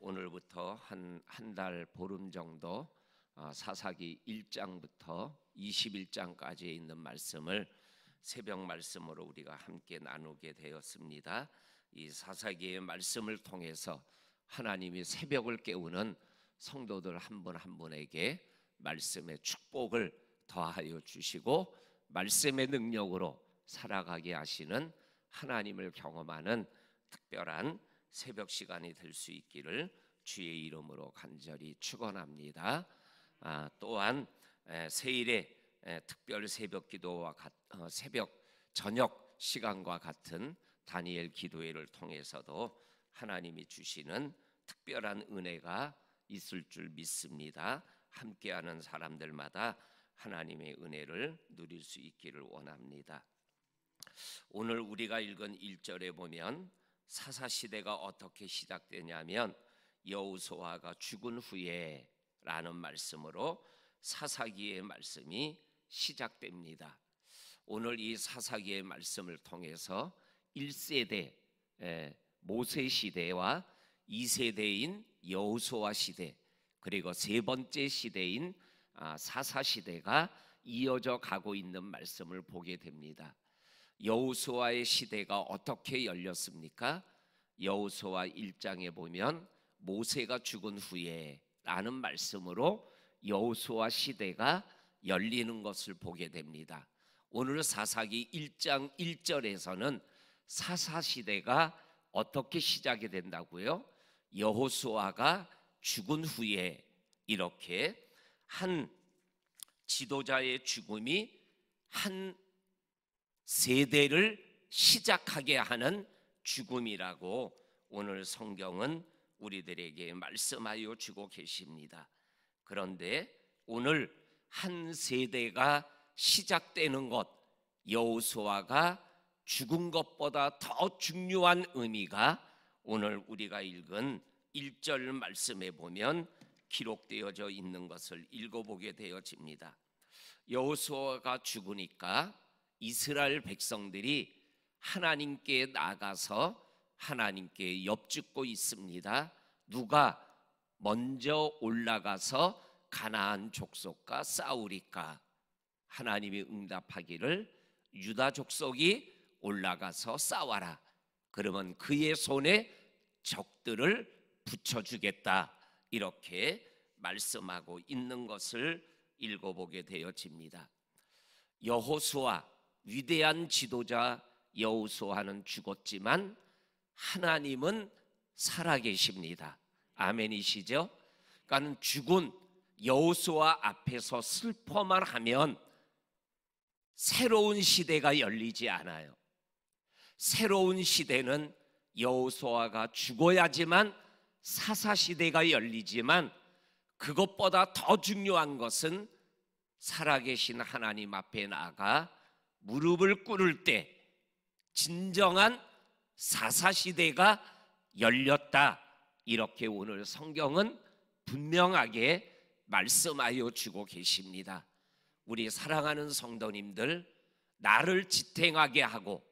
오늘부터 한 달 보름 정도 사사기 1장부터 21장까지에 있는 말씀을 새벽 말씀으로 우리가 함께 나누게 되었습니다. 이 사사기의 말씀을 통해서 하나님이 새벽을 깨우는 성도들 한 분 한 분에게 말씀의 축복을 더하여 주시고 말씀의 능력으로 살아가게 하시는 하나님을 경험하는 특별한 새벽 시간이 될 수 있기를 주의 이름으로 간절히 축원합니다. 또한 세일의 특별 새벽 기도와 새벽 저녁 시간과 같은 다니엘 기도회를 통해서도 하나님이 주시는 특별한 은혜가 있을 줄 믿습니다. 함께하는 사람들마다 하나님의 은혜를 누릴 수 있기를 원합니다. 오늘 우리가 읽은 1절에 보면 사사시대가 어떻게 시작되냐면 여호수아가 죽은 후에 라는 말씀으로 사사기의 말씀이 시작됩니다. 오늘 이 사사기의 말씀을 통해서 1세대 모세 시대와 2세대인 여호수아 시대, 그리고 세 번째 시대인 사사시대가 이어져 가고 있는 말씀을 보게 됩니다. 여호수아의 시대가 어떻게 열렸습니까? 여호수아 1장에 보면 모세가 죽은 후에 라는 말씀으로 여호수아 시대가 열리는 것을 보게 됩니다. 오늘 사사기 1장 1절에서는 사사시대가 어떻게 시작이 된다고요? 여호수아가 죽은 후에, 이렇게 한 지도자의 죽음이 한 세대를 시작하게 하는 죽음이라고 오늘 성경은 우리들에게 말씀하여 주고 계십니다. 그런데 오늘 한 세대가 시작되는 것, 여호수아가 죽은 것보다 더 중요한 의미가 오늘 우리가 읽은 1절 말씀에 보면 기록되어져 있는 것을 읽어보게 되어집니다. 여호수아가 죽으니까 이스라엘 백성들이 하나님께 나가서 하나님께 엽죽고 있습니다. 누가 먼저 올라가서 가나안 족속과 싸우리까? 하나님이 응답하기를 유다 족속이 올라가서 싸워라. 그러면 그의 손에 적들을 붙여주겠다. 이렇게 말씀하고 있는 것을 읽어보게 되어집니다. 여호수아, 위대한 지도자 여호수아는 죽었지만 하나님은 살아계십니다. 아멘이시죠? 그러니까 죽은 여호수아 앞에서 슬퍼만 하면 새로운 시대가 열리지 않아요. 새로운 시대는 여호수아가 죽어야지만 사사시대가 열리지만 그것보다 더 중요한 것은 살아계신 하나님 앞에 나아가 무릎을 꿇을 때 진정한 사사시대가 열렸다. 이렇게 오늘 성경은 분명하게 말씀하여 주고 계십니다. 우리 사랑하는 성도님들, 나를 지탱하게 하고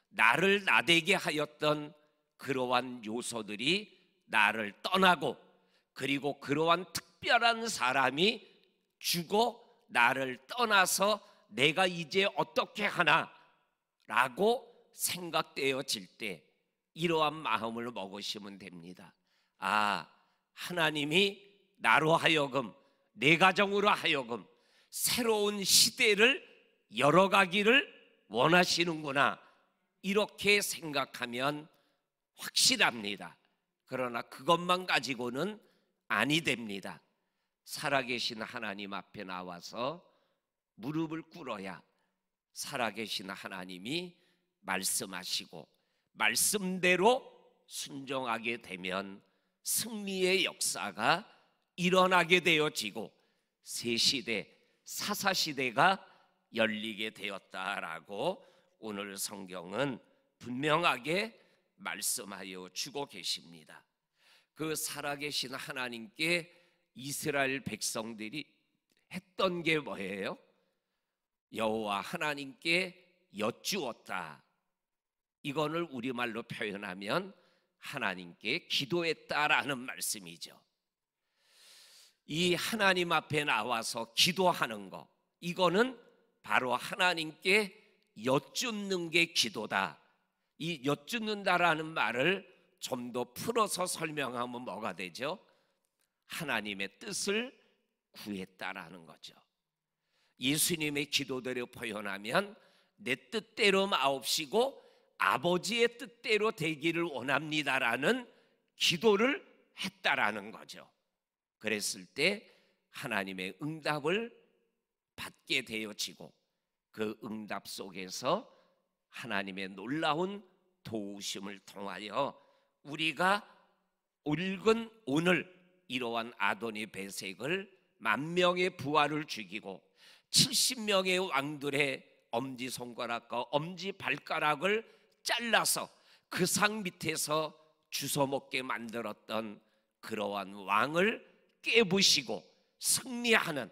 나를 나대게 하였던 그러한 요소들이 나를 떠나고, 그리고 그러한 특별한 사람이 죽어 나를 떠나서 내가 이제 어떻게 하나 라고 생각되어질 때 이러한 마음을 먹으시면 됩니다. 하나님이 나로 하여금, 내 가정으로 하여금 새로운 시대를 열어가기를 원하시는구나, 이렇게 생각하면 확실합니다. 그러나 그것만 가지고는 아니 됩니다. 살아계신 하나님 앞에 나와서 무릎을 꿇어야 살아계신 하나님이 말씀하시고 말씀대로 순종하게 되면 승리의 역사가 일어나게 되어지고 새 시대, 사사시대가 열리게 되었다라고 오늘 성경은 분명하게 말씀하여 주고 계십니다. 그 살아계신 하나님께 이스라엘 백성들이 했던 게 뭐예요? 여호와 하나님께 여쭈었다. 이거를 우리말로 표현하면 하나님께 기도했다라는 말씀이죠. 이 하나님 앞에 나와서 기도하는 거, 이거는 바로 하나님께 여쭙는 게 기도다. 이 여쭙는다라는 말을 좀 더 풀어서 설명하면 뭐가 되죠? 하나님의 뜻을 구했다라는 거죠. 예수님의 기도대로 표현하면 내 뜻대로 마옵시고 아버지의 뜻대로 되기를 원합니다라는 기도를 했다라는 거죠. 그랬을 때 하나님의 응답을 받게 되어지고 그 응답 속에서 하나님의 놀라운 도우심을 통하여 우리가 옳은 오늘 이러한 아도니 베색을 10,000명의 부하를 죽이고 70명의 왕들의 엄지손가락과 엄지발가락을 잘라서 그 상 밑에서 주워먹게 만들었던 그러한 왕을 깨부시고 승리하는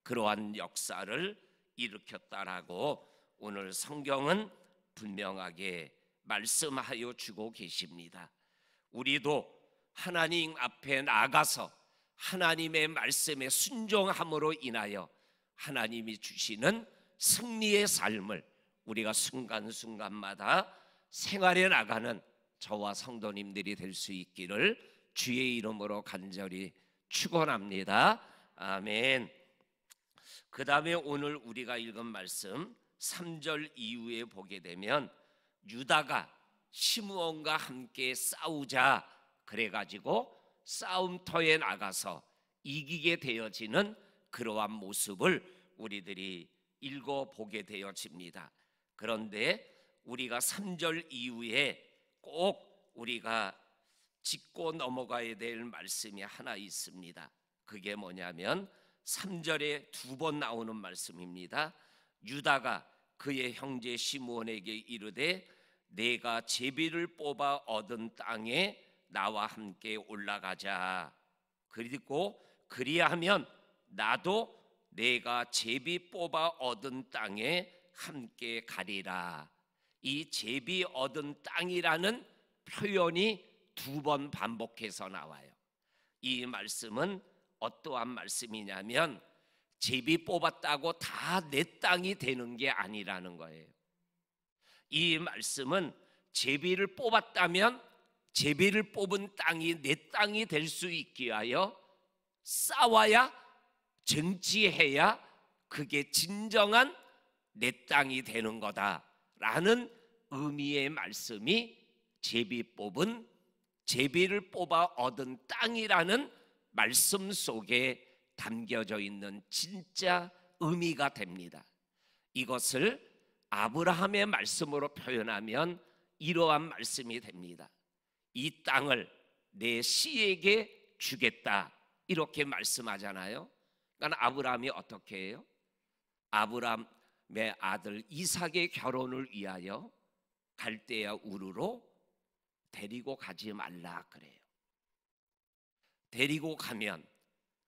그러한 역사를 일으켰다라고 오늘 성경은 분명하게 말씀하여 주고 계십니다. 우리도 하나님 앞에 나가서 하나님의 말씀에 순종함으로 인하여 하나님이 주시는 승리의 삶을 우리가 순간순간마다 생활해 나가는 저와 성도님들이 될 수 있기를 주의 이름으로 간절히 축원합니다. 아멘. 그 다음에 오늘 우리가 읽은 말씀 3절 이후에 보게 되면 유다가 시므온과 함께 싸우자 그래가지고 싸움터에 나가서 이기게 되어지는 그러한 모습을 우리들이 읽어보게 되어집니다. 그런데 우리가 3절 이후에 꼭 우리가 짚고 넘어가야 될 말씀이 하나 있습니다. 그게 뭐냐면 3절에 2번 나오는 말씀입니다. 유다가 그의 형제 시므온에게 이르되 내가 제비를 뽑아 얻은 땅에 나와 함께 올라가자. 그리고 그리하면 나도 내가 제비 뽑아 얻은 땅에 함께 가리라. 이 제비 얻은 땅이라는 표현이 2번 반복해서 나와요. 이 말씀은 어떠한 말씀이냐면 제비 뽑았다고 다 내 땅이 되는 게 아니라는 거예요. 이 말씀은 제비를 뽑았다면 제비를 뽑은 땅이 내 땅이 될 수 있게 하여 싸워야 정치해야 그게 진정한 내 땅이 되는 거다라는 의미의 말씀이 제비를 뽑아 얻은 땅이라는 말씀 속에 담겨져 있는 진짜 의미가 됩니다. 이것을 아브라함의 말씀으로 표현하면 이러한 말씀이 됩니다. 이 땅을 내 씨에게 주겠다 이렇게 말씀하잖아요. 그러니까 아브라함이 어떻게 해요? 아브라함의 아들 이삭의 결혼을 위하여 갈대아 우르로 데리고 가지 말라 그래요. 데리고 가면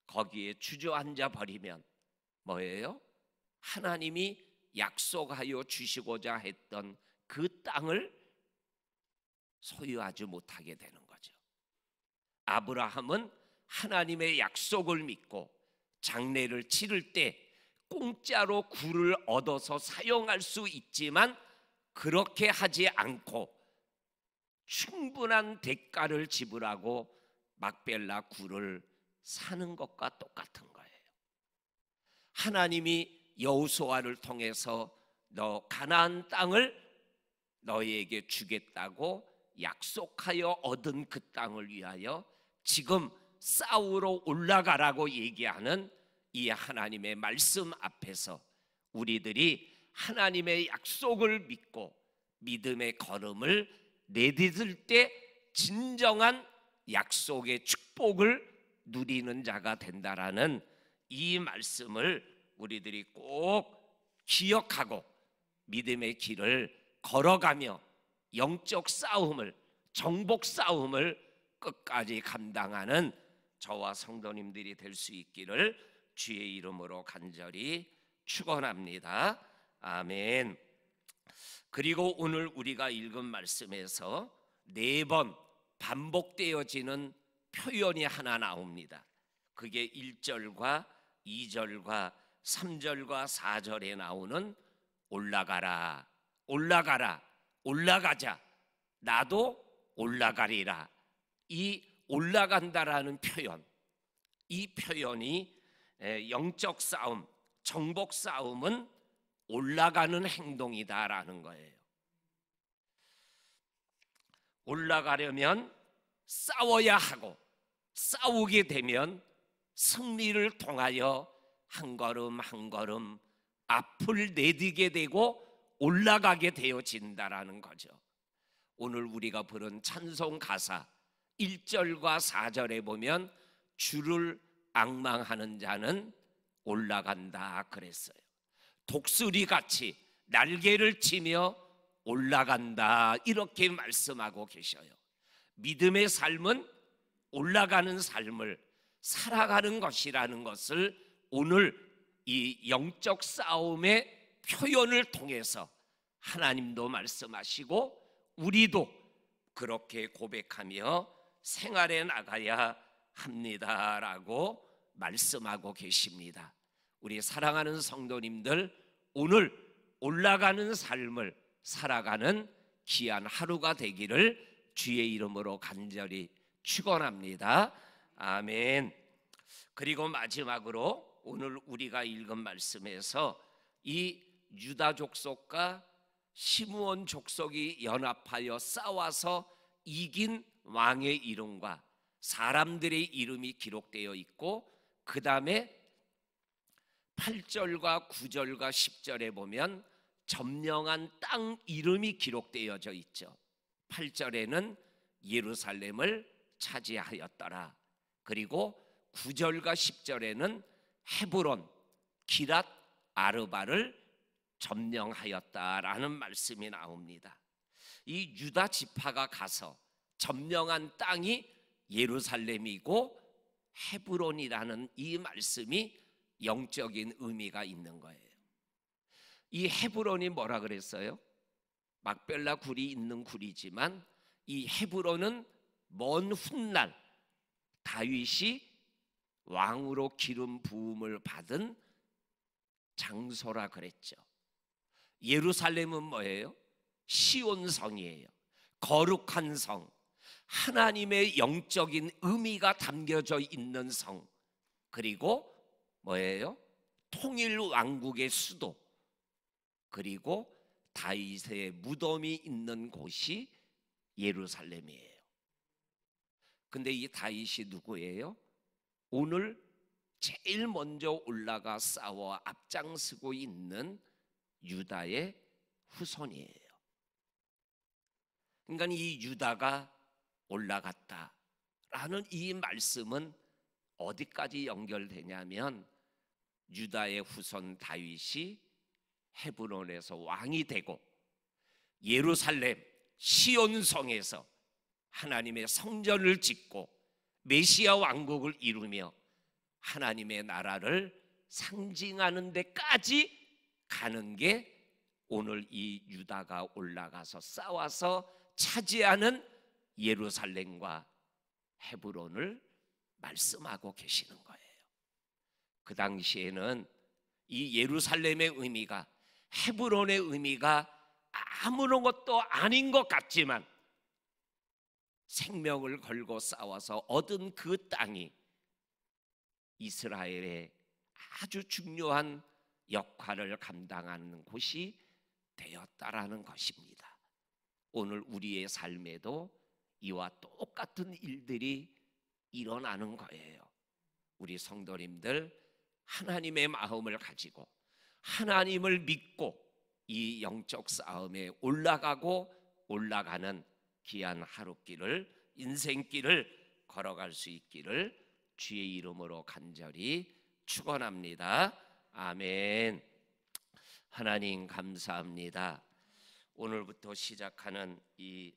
거기에 주저앉아 버리면 뭐예요? 하나님이 약속하여 주시고자 했던 그 땅을 소유하지 못하게 되는 거죠. 아브라함은 하나님의 약속을 믿고 장례를 치를 때 공짜로 굴을 얻어서 사용할 수 있지만 그렇게 하지 않고 충분한 대가를 지불하고 막벨라 굴을 사는 것과 똑같은 거예요. 하나님이 여호수아를 통해서 너 가나안 땅을 너희에게 주겠다고 약속하여 얻은 그 땅을 위하여 지금 싸우러 올라가라고 얘기하는 이 하나님의 말씀 앞에서 우리들이 하나님의 약속을 믿고 믿음의 걸음을 내딛을 때 진정한 약속의 축복을 누리는 자가 된다라는 이 말씀을 우리들이 꼭 기억하고 믿음의 길을 걸어가며 영적 싸움을, 정복 싸움을 끝까지 감당하는 저와 성도님들이 될 수 있기를 주의 이름으로 간절히 축원합니다. 아멘. 그리고 오늘 우리가 읽은 말씀에서 4번 반복되어지는 표현이 하나 나옵니다. 그게 1절과 2절과 3절과 4절에 나오는 올라가라, 올라가라, 올라가자, 나도 올라가리라. 이 올라간다라는 표현, 이 표현이 영적 싸움, 정복 싸움은 올라가는 행동이다라는 거예요. 올라가려면 싸워야 하고, 싸우게 되면 승리를 통하여 한 걸음 한 걸음 앞을 내디게 되고 올라가게 되어진다라는 거죠. 오늘 우리가 부른 찬송 가사 1절과 4절에 보면 주를 앙망하는 자는 올라간다 그랬어요. 독수리같이 날개를 치며 올라간다 이렇게 말씀하고 계셔요. 믿음의 삶은 올라가는 삶을 살아가는 것이라는 것을 오늘 이 영적 싸움의 표현을 통해서 하나님도 말씀하시고 우리도 그렇게 고백하며 생활해 나가야 합니다라고 말씀하고 계십니다. 우리 사랑하는 성도님들, 오늘 올라가는 삶을 살아가는 귀한 하루가 되기를 주의 이름으로 간절히 축원합니다. 아멘. 그리고 마지막으로 오늘 우리가 읽은 말씀에서 이 유다 족속과 시므온 족속이 연합하여 싸워서 이긴 왕의 이름과 사람들의 이름이 기록되어 있고, 그 다음에 8절과 9절과 10절에 보면 점령한 땅 이름이 기록되어져 있죠. 8절에는 예루살렘을 차지하였더라. 그리고 9절과 10절에는 헤브론, 기랏 아르바를 점령하였다라는 말씀이 나옵니다. 이 유다 지파가 가서 점령한 땅이 예루살렘이고 헤브론이라는 이 말씀이 영적인 의미가 있는 거예요. 이 헤브론이 뭐라 그랬어요? 막벨라 굴이 있는 굴이지만 이 헤브론은 먼 훗날 다윗이 왕으로 기름 부음을 받은 장소라 그랬죠. 예루살렘은 뭐예요? 시온성이에요. 거룩한 성, 하나님의 영적인 의미가 담겨져 있는 성, 그리고 뭐예요? 통일 왕국의 수도, 그리고 다윗의 무덤이 있는 곳이 예루살렘이에요. 근데 이 다윗이 누구예요? 오늘 제일 먼저 올라가 싸워 앞장서고 있는 유다의 후손이에요. 그러니까 이 유다가 올라갔다라는 이 말씀은 어디까지 연결되냐면 유다의 후손 다윗이 헤브론에서 왕이 되고 예루살렘 시온성에서 하나님의 성전을 짓고 메시아 왕국을 이루며 하나님의 나라를 상징하는 데까지 가는 게 오늘 이 유다가 올라가서 싸워서 차지하는 예루살렘과 헤브론을 말씀하고 계시는 거예요. 그 당시에는 이 예루살렘의 의미가, 헤브론의 의미가 아무런 것도 아닌 것 같지만 생명을 걸고 싸워서 얻은 그 땅이 이스라엘의 아주 중요한 역할을 감당하는 곳이 되었다라는 것입니다. 오늘 우리의 삶에도 이와 똑같은 일들이 일어나는 거예요. 우리 성도님들, 하나님의 마음을 가지고 하나님을 믿고 이 영적 싸움에 올라가고 올라가는 귀한 하루길을, 인생길을 걸어갈 수 있기를 주의 이름으로 간절히 축원합니다. 아멘. 하나님 감사합니다. 오늘부터 시작하는 이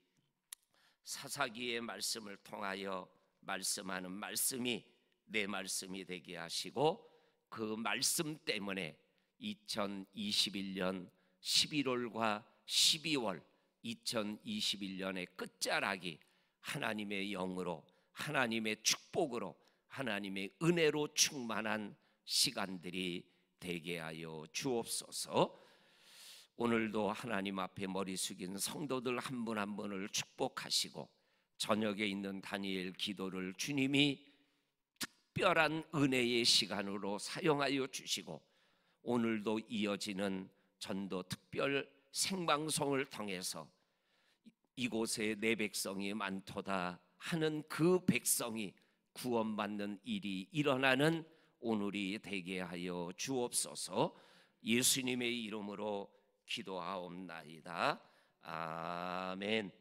사사기의 말씀을 통하여 말씀하는 말씀이 내 말씀이 되게 하시고, 그 말씀 때문에 2021년 11월과 12월 2021년의 끝자락이 하나님의 영으로, 하나님의 축복으로, 하나님의 은혜로 충만한 시간들이 되게 하여 주옵소서. 오늘도 하나님 앞에 머리 숙인 성도들 한 분 한 분을 축복하시고, 저녁에 있는 다니엘 기도를 주님이 특별한 은혜의 시간으로 사용하여 주시고, 오늘도 이어지는 전도 특별 생방송을 통해서 이곳에 내 백성이 많도다 하는 그 백성이 구원받는 일이 일어나는 오늘이 되게 하여 주옵소서. 예수님의 이름으로 기도하옵나이다. 아멘.